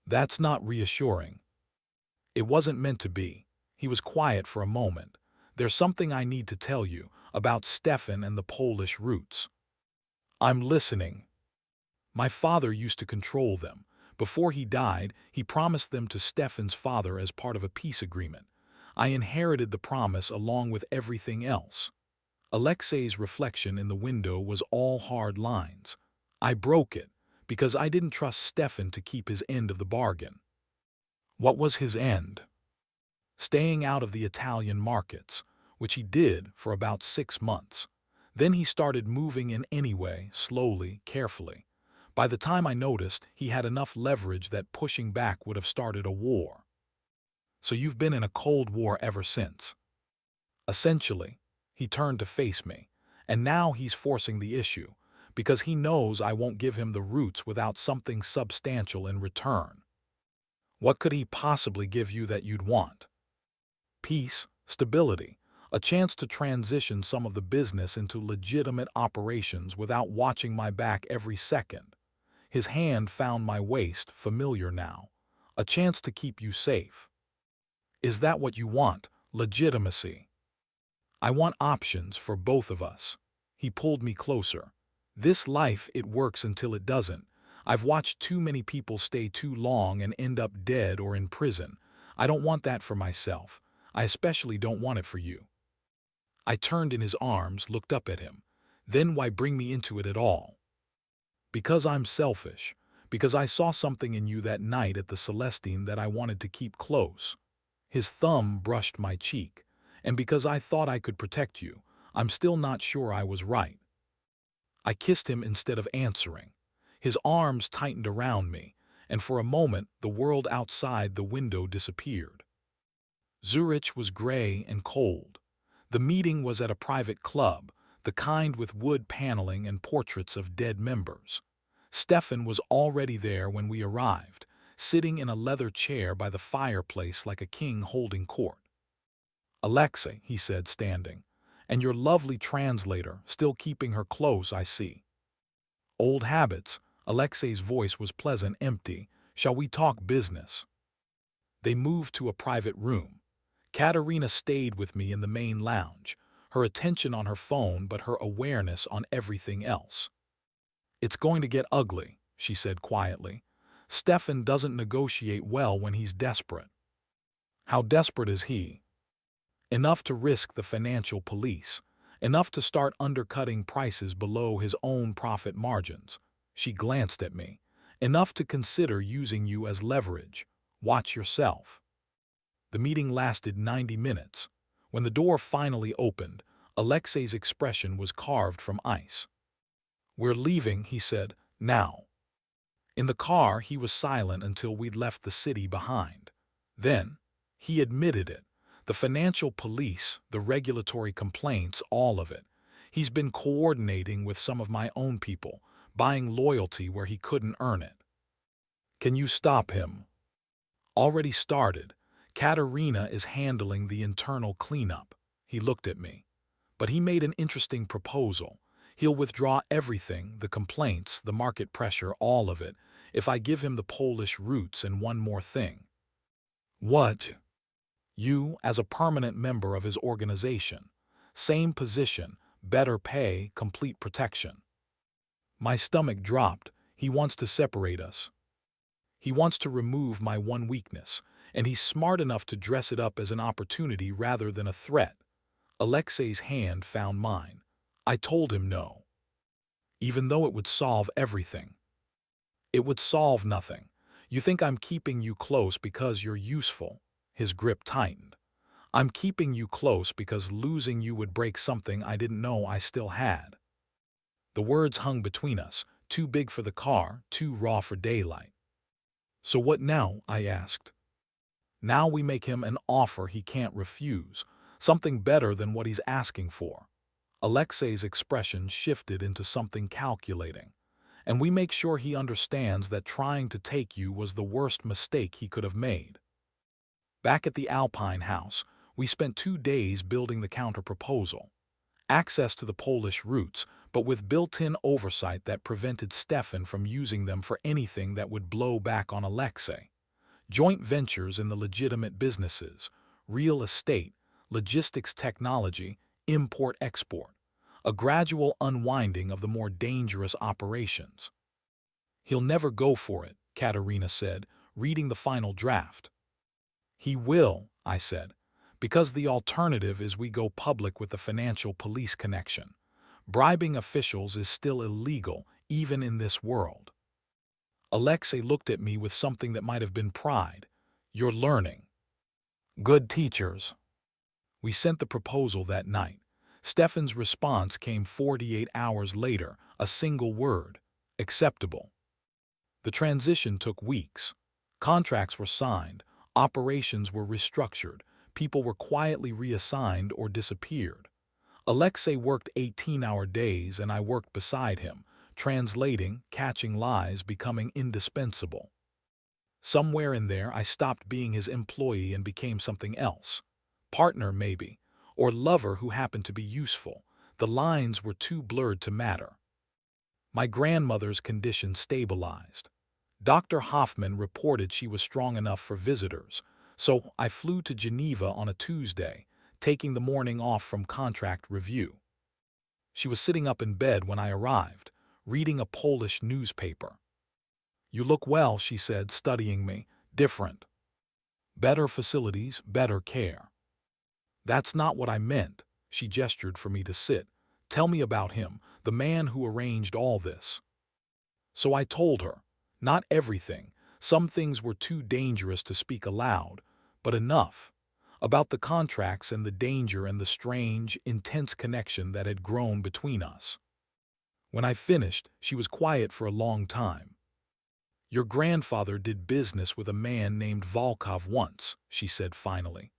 "That's not reassuring." "It wasn't meant to be." He was quiet for a moment. "There's something I need to tell you. about Stefan and the Polish roots. I'm listening. My father used to control them. Before he died, he promised them to Stefan's father as part of a peace agreement. I inherited the promise along with everything else. Alexei's reflection in the window was all hard lines. I broke it because I didn't trust Stefan to keep his end of the bargain. What was his end? Staying out of the Italian markets, which he did for about 6 months. Then he started moving in anyway, slowly, carefully. By the time I noticed, he had enough leverage that pushing back would have started a war. So you've been in a Cold War ever since. Essentially, he turned to face me, and now he's forcing the issue, because he knows I won't give him the roots without something substantial in return. What could he possibly give you that you'd want? Peace, stability, a chance to transition some of the business into legitimate operations without watching my back every second. His hand found my waist, familiar now. A chance to keep you safe. Is that what you want? Legitimacy? I want options for both of us. He pulled me closer. This life, it works until it doesn't. I've watched too many people stay too long and end up dead or in prison. I don't want that for myself. I especially don't want it for you. I turned in his arms, looked up at him. Then why bring me into it at all? Because I'm selfish. Because I saw something in you that night at the Celestine that I wanted to keep close. His thumb brushed my cheek. And because I thought I could protect you, I'm still not sure I was right. I kissed him instead of answering. His arms tightened around me, and for a moment the world outside the window disappeared. Zurich was gray and cold. The meeting was at a private club, the kind with wood paneling and portraits of dead members. Stefan was already there when we arrived, sitting in a leather chair by the fireplace like a king holding court. "Alexei," he said, standing, "and your lovely translator, still keeping her close, I see." "Old habits." Alexei's voice was pleasant, empty. "Shall we talk business?" They moved to a private room. Katerina stayed with me in the main lounge, her attention on her phone but her awareness on everything else. "It's going to get ugly," she said quietly. "Stefan doesn't negotiate well when he's desperate." "How desperate is he?" "Enough to risk the financial police. Enough to start undercutting prices below his own profit margins." She glanced at me. "Enough to consider using you as leverage. Watch yourself." The meeting lasted 90 minutes. When the door finally opened, Alexei's expression was carved from ice. "We're leaving," he said, "now." In the car, he was silent until we'd left the city behind. Then, he admitted it. The financial police, the regulatory complaints, all of it. He's been coordinating with some of my own people, buying loyalty where he couldn't earn it. "Can you stop him?" "Already started. Katerina is handling the internal cleanup." He looked at me. "But he made an interesting proposal. He'll withdraw everything, the complaints, the market pressure, all of it, if I give him the Polish roots and one more thing." "What?" "You as a permanent member of his organization. Same position, better pay, complete protection." My stomach dropped. He wants to separate us. He wants to remove my one weakness, and he's smart enough to dress it up as an opportunity rather than a threat. Alexei's hand found mine. I told him no. Even though it would solve everything. It would solve nothing. "You think I'm keeping you close because you're useful." His grip tightened. "I'm keeping you close because losing you would break something I didn't know I still had." The words hung between us, too big for the car, too raw for daylight. "So what now?" I asked. "Now we make him an offer he can't refuse, something better than what he's asking for." Alexei's expression shifted into something calculating. "And we make sure he understands that trying to take you was the worst mistake he could have made." Back at the Alpine house, we spent 2 days building the counter-proposal. Access to the Polish roots, but with built-in oversight that prevented Stefan from using them for anything that would blow back on Alexei. Joint ventures in the legitimate businesses, real estate, logistics technology, import-export, a gradual unwinding of the more dangerous operations. He'll never go for it, Katerina said, reading the final draft. He will, I said, because the alternative is we go public with the financial police connection. Bribing officials is still illegal, even in this world. Alexei looked at me with something that might have been pride. You're learning. Good teachers. We sent the proposal that night. Stefan's response came 48 hours later, a single word: acceptable. The transition took weeks. Contracts were signed, operations were restructured, people were quietly reassigned or disappeared. Alexei worked 18-hour days and I worked beside him, translating, catching lies, becoming indispensable. Somewhere in there I stopped being his employee and became something else. Partner, maybe, or lover who happened to be useful. The lines were too blurred to matter. My grandmother's condition stabilized. Dr. Hoffman reported she was strong enough for visitors, so I flew to Geneva on a Tuesday, taking the morning off from contract review. She was sitting up in bed when I arrived, reading a Polish newspaper. You look well, she said, studying me. Different. Better facilities, better care. That's not what I meant, she gestured for me to sit. Tell me about him, the man who arranged all this. So I told her. Not everything. Some things were too dangerous to speak aloud, but enough. About the contracts and the danger and the strange, intense connection that had grown between us. When I finished, she was quiet for a long time. Your grandfather did business with a man named Volkov once, she said finally.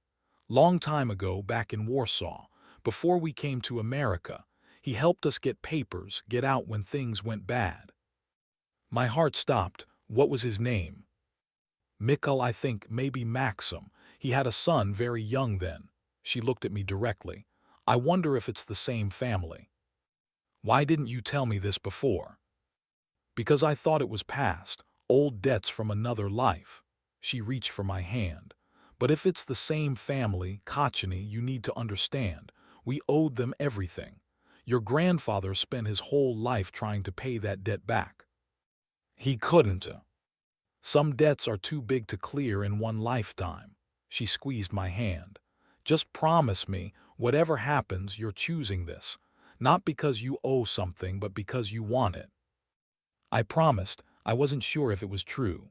Long time ago, back in Warsaw, before we came to America, he helped us get papers, get out when things went bad. My heart stopped. What was his name? Mikhail, I think, maybe Maxim. He had a son very young then. She looked at me directly. I wonder if it's the same family. Why didn't you tell me this before? Because I thought it was past, old debts from another life. She reached for my hand. But if it's the same family, Kochany, you need to understand. We owed them everything. Your grandfather spent his whole life trying to pay that debt back. He couldn't. Some debts are too big to clear in one lifetime. She squeezed my hand. Just promise me, whatever happens, you're choosing this. Not because you owe something, but because you want it. I promised. I wasn't sure if it was true.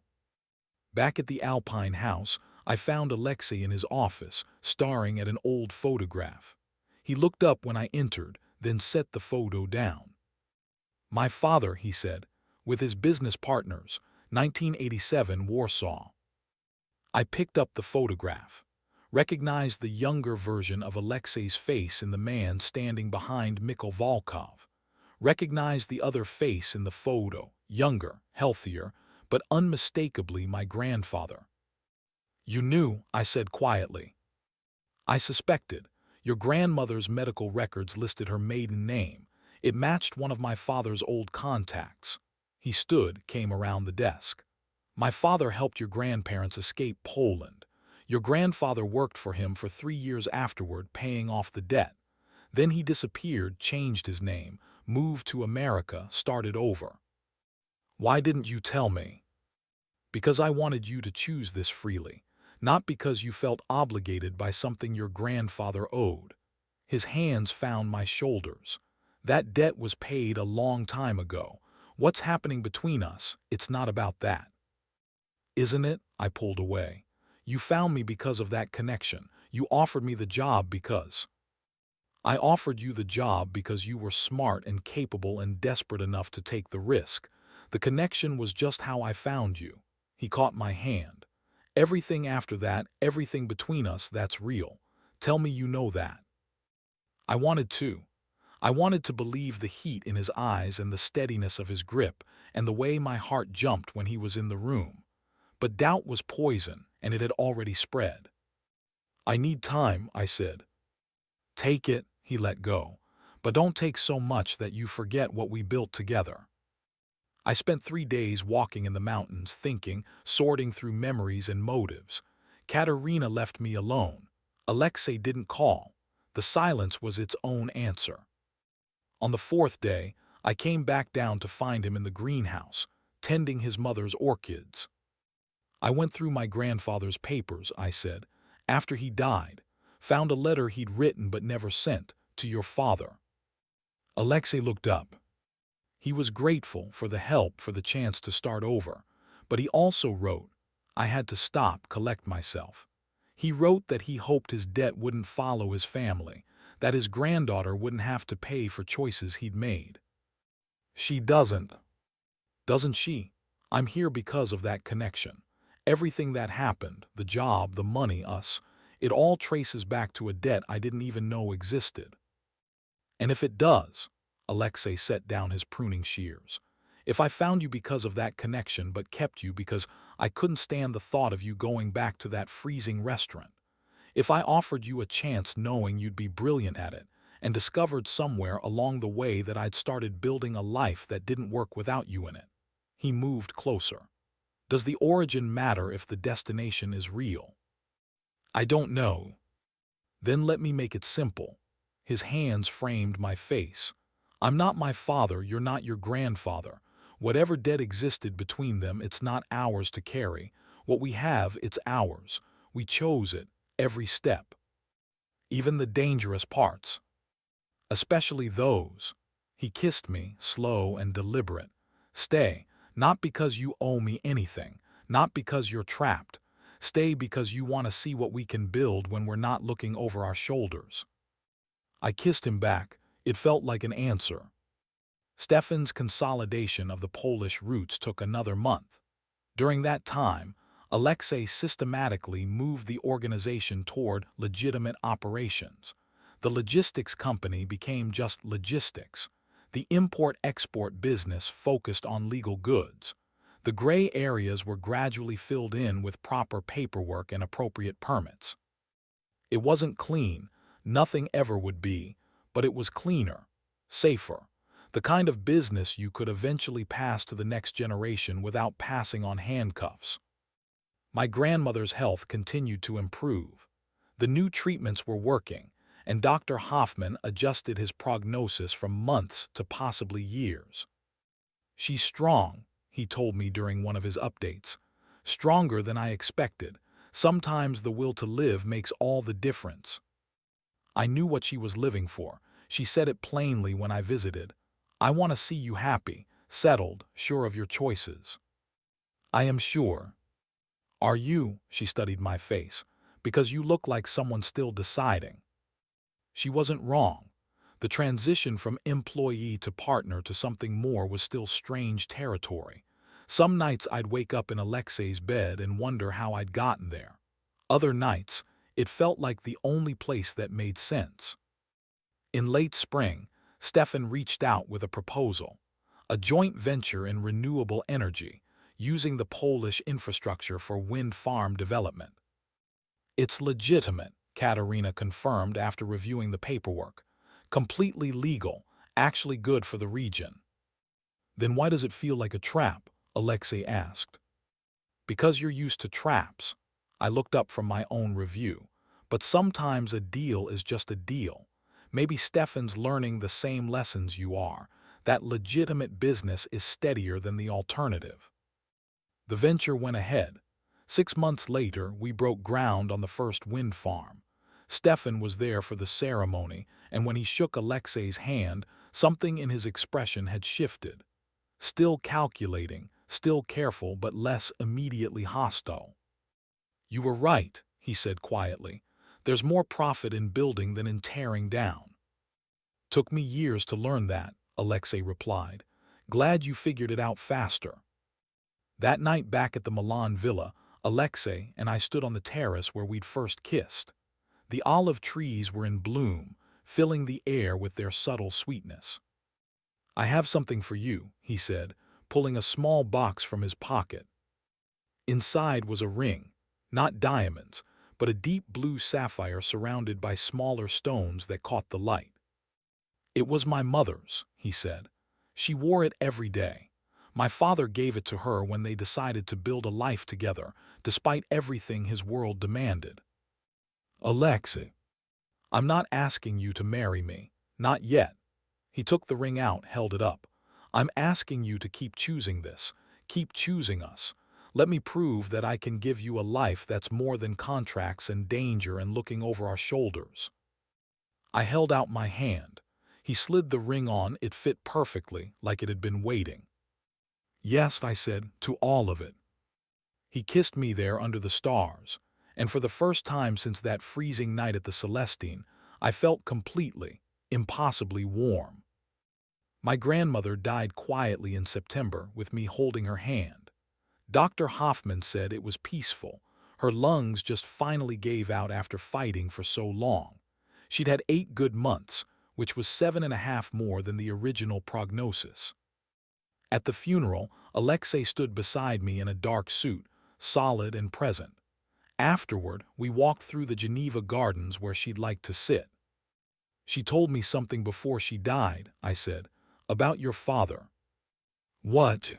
Back at the Alpine house, I found Alexei in his office, staring at an old photograph. He looked up when I entered, then set the photo down. My father, he said, with his business partners, 1987 Warsaw. I picked up the photograph, recognized the younger version of Alexei's face in the man standing behind Mikhail Volkov, recognized the other face in the photo, younger, healthier, but unmistakably my grandfather. You knew, I said quietly. I suspected. Your grandmother's medical records listed her maiden name. It matched one of my father's old contacts. He stood, came around the desk. My father helped your grandparents escape Poland. Your grandfather worked for him for 3 years afterward, paying off the debt. Then he disappeared, changed his name, moved to America, started over. Why didn't you tell me? Because I wanted you to choose this freely, not because you felt obligated by something your grandfather owed. His hands found my shoulders. That debt was paid a long time ago. What's happening between us, it's not about that. Isn't it? I pulled away. You found me because of that connection. You offered me the job because... I offered you the job because you were smart and capable and desperate enough to take the risk. The connection was just how I found you. He caught my hand. Everything after that, everything between us, that's real. Tell me you know that. I wanted to. I wanted to believe the heat in his eyes and the steadiness of his grip and the way my heart jumped when he was in the room. But doubt was poison, and it had already spread. I need time, I said. Take it, he let go. But don't take so much that you forget what we built together. I spent 3 days walking in the mountains, thinking, sorting through memories and motives. Katerina left me alone. Alexei didn't call. The silence was its own answer. On the fourth day, I came back down to find him in the greenhouse, tending his mother's orchids. I went through my grandfather's papers, I said, after he died, found a letter he'd written but never sent, to your father. Alexei looked up. He was grateful for the help, for the chance to start over, but he also wrote, I had to stop, collect myself. He wrote that he hoped his debt wouldn't follow his family, that his granddaughter wouldn't have to pay for choices he'd made. She doesn't she? I'm here because of that connection. Everything that happened, the job, the money, us, it all traces back to a debt I didn't even know existed. And if it does, Alexei set down his pruning shears, if I found you because of that connection but kept you because I couldn't stand the thought of you going back to that freezing restaurant, if I offered you a chance knowing you'd be brilliant at it, and discovered somewhere along the way that I'd started building a life that didn't work without you in it. He moved closer. Does the origin matter if the destination is real? I don't know. Then let me make it simple. His hands framed my face. I'm not my father, you're not your grandfather. Whatever debt existed between them, it's not ours to carry. What we have, it's ours. We chose it, every step. Even the dangerous parts. Especially those. He kissed me, slow and deliberate. Stay, not because you owe me anything, not because you're trapped. Stay because you want to see what we can build when we're not looking over our shoulders. I kissed him back. It felt like an answer. Stefan's consolidation of the Polish roots took another month. During that time, Alexei systematically moved the organization toward legitimate operations. The logistics company became just logistics. The import-export business focused on legal goods. The gray areas were gradually filled in with proper paperwork and appropriate permits. It wasn't clean, nothing ever would be, but it was cleaner, safer, the kind of business you could eventually pass to the next generation without passing on handcuffs. My grandmother's health continued to improve. The new treatments were working, and Dr. Hoffman adjusted his prognosis from months to possibly years. She's strong, he told me during one of his updates. Stronger than I expected. Sometimes the will to live makes all the difference. I knew what she was living for. She said it plainly when I visited. I want to see you happy, settled, sure of your choices. I am sure. Are you? She studied my face. Because you look like someone still deciding. She wasn't wrong. The transition from employee to partner to something more was still strange territory. Some nights I'd wake up in Alexei's bed and wonder how I'd gotten there. Other nights, it felt like the only place that made sense. In late spring, Stefan reached out with a proposal, a joint venture in renewable energy, using the Polish infrastructure for wind farm development. It's legitimate, Katerina confirmed after reviewing the paperwork. Completely legal, actually good for the region. Then why does it feel like a trap? Alexei asked. Because you're used to traps. I looked up from my own review. But sometimes a deal is just a deal. Maybe Stefan's learning the same lessons you are. That legitimate business is steadier than the alternative. The venture went ahead. 6 months later, we broke ground on the first wind farm. Stefan was there for the ceremony, and when he shook Alexei's hand, something in his expression had shifted. Still calculating, still careful, but less immediately hostile. You were right, he said quietly. There's more profit in building than in tearing down. Took me years to learn that, Alexei replied. Glad you figured it out faster. That night back at the Milan villa, Alexei and I stood on the terrace where we'd first kissed. The olive trees were in bloom, filling the air with their subtle sweetness. I have something for you, he said, pulling a small box from his pocket. Inside was a ring, not diamonds, but a deep blue sapphire surrounded by smaller stones that caught the light. It was my mother's, he said. She wore it every day. My father gave it to her when they decided to build a life together, despite everything his world demanded. Alexei. I'm not asking you to marry me. Not yet. He took the ring out, held it up. I'm asking you to keep choosing this. Keep choosing us. Let me prove that I can give you a life that's more than contracts and danger and looking over our shoulders. I held out my hand. He slid the ring on. It fit perfectly, like it had been waiting. Yes, I said, to all of it. He kissed me there under the stars, and for the first time since that freezing night at the Celestine, I felt completely, impossibly warm. My grandmother died quietly in September with me holding her hand. Dr. Hoffman said it was peaceful. Her lungs just finally gave out after fighting for so long. She'd had 8 good months, which was 7.5 more than the original prognosis. At the funeral, Alexei stood beside me in a dark suit, solid and present. Afterward, we walked through the Geneva gardens where she'd like to sit. She told me something before she died, I said, about your father. What?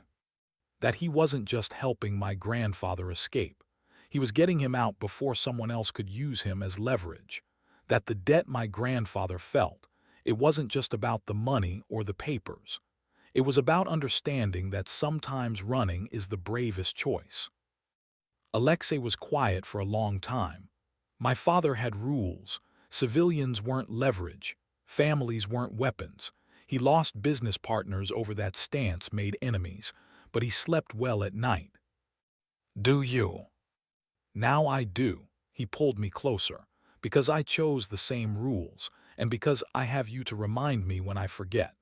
That he wasn't just helping my grandfather escape. He was getting him out before someone else could use him as leverage. That the debt my grandfather felt, it wasn't just about the money or the papers. It was about understanding that sometimes running is the bravest choice. Alexei was quiet for a long time. My father had rules. Civilians weren't leverage. Families weren't weapons. He lost business partners over that stance, made enemies, but he slept well at night. Do you? Now I do. He pulled me closer, because I chose the same rules, and because I have you to remind me when I forget.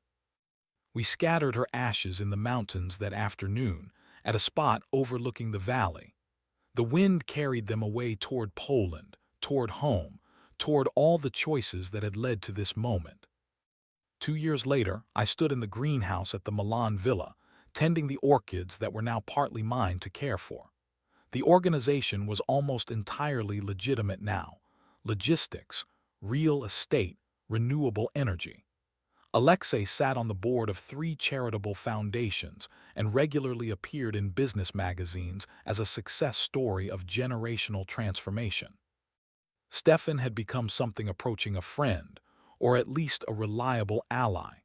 We scattered her ashes in the mountains that afternoon, at a spot overlooking the valley. The wind carried them away toward Poland, toward home, toward all the choices that had led to this moment. 2 years later, I stood in the greenhouse at the Milan villa, tending the orchids that were now partly mine to care for. The organization was almost entirely legitimate now. Logistics, real estate, renewable energy. Alexei sat on the board of 3 charitable foundations and regularly appeared in business magazines as a success story of generational transformation. Stefan had become something approaching a friend, or at least a reliable ally.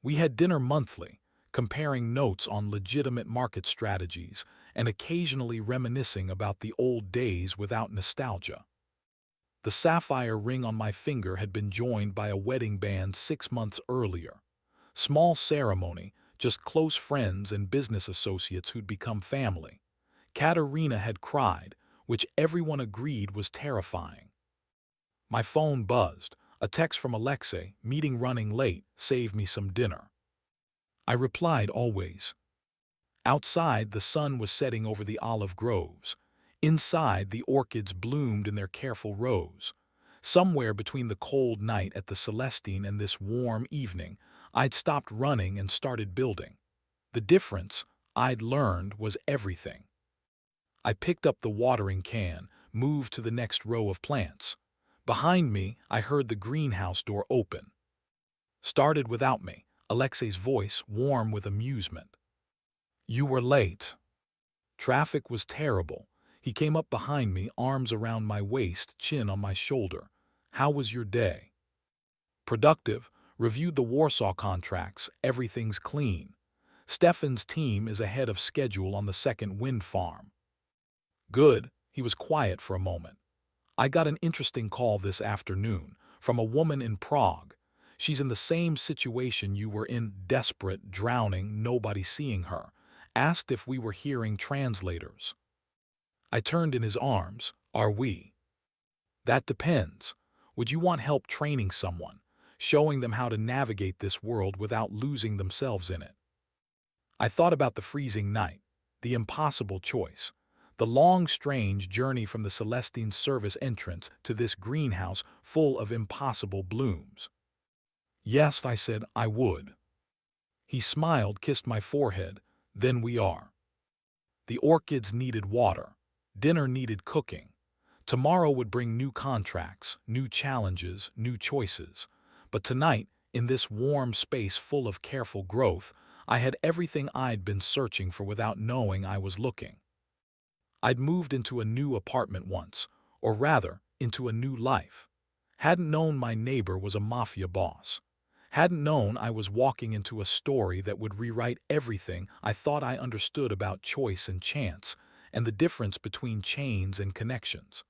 We had dinner monthly, comparing notes on legitimate market strategies and occasionally reminiscing about the old days without nostalgia. The sapphire ring on my finger had been joined by a wedding band 6 months earlier. Small ceremony, just close friends and business associates who'd become family. Katerina had cried, which everyone agreed was terrifying. My phone buzzed. A text from Alexei, meeting running late, save me some dinner. I replied always. Outside, the sun was setting over the olive groves. Inside, the orchids bloomed in their careful rows. Somewhere between the cold night at the Celestine and this warm evening, I'd stopped running and started building. The difference, I'd learned, was everything. I picked up the watering can, moved to the next row of plants. Behind me, I heard the greenhouse door open. Started without me, Alexei's voice warm with amusement. You were late. Traffic was terrible. He came up behind me, arms around my waist, chin on my shoulder. How was your day? Productive. Reviewed the Warsaw contracts. Everything's clean. Stefan's team is ahead of schedule on the second wind farm. Good. He was quiet for a moment. I got an interesting call this afternoon from a woman in Prague. She's in the same situation you were in, desperate, drowning, nobody seeing her. Asked if we were hearing translators. I turned in his arms. Are we? That depends. Would you want help training someone, showing them how to navigate this world without losing themselves in it? I thought about the freezing night, the impossible choice, the long, strange journey from the Celestine service entrance to this greenhouse full of impossible blooms. Yes, I said, I would. He smiled, kissed my forehead. Then we are. The orchids needed water. Dinner needed cooking. Tomorrow would bring new contracts, new challenges, new choices. But tonight, in this warm space full of careful growth, I had everything I'd been searching for without knowing I was looking. I'd moved into a new apartment once, or rather, into a new life. Hadn't known my neighbor was a mafia boss. Hadn't known I was walking into a story that would rewrite everything I thought I understood about choice and chance, and the difference between chains and connections.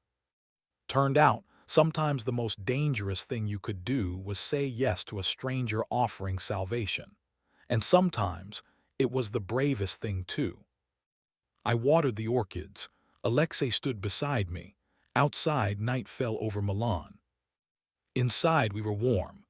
Turned out, sometimes the most dangerous thing you could do was say yes to a stranger offering salvation. And sometimes, it was the bravest thing too. I watered the orchids. Alexei stood beside me. Outside, night fell over Milan. Inside, we were warm,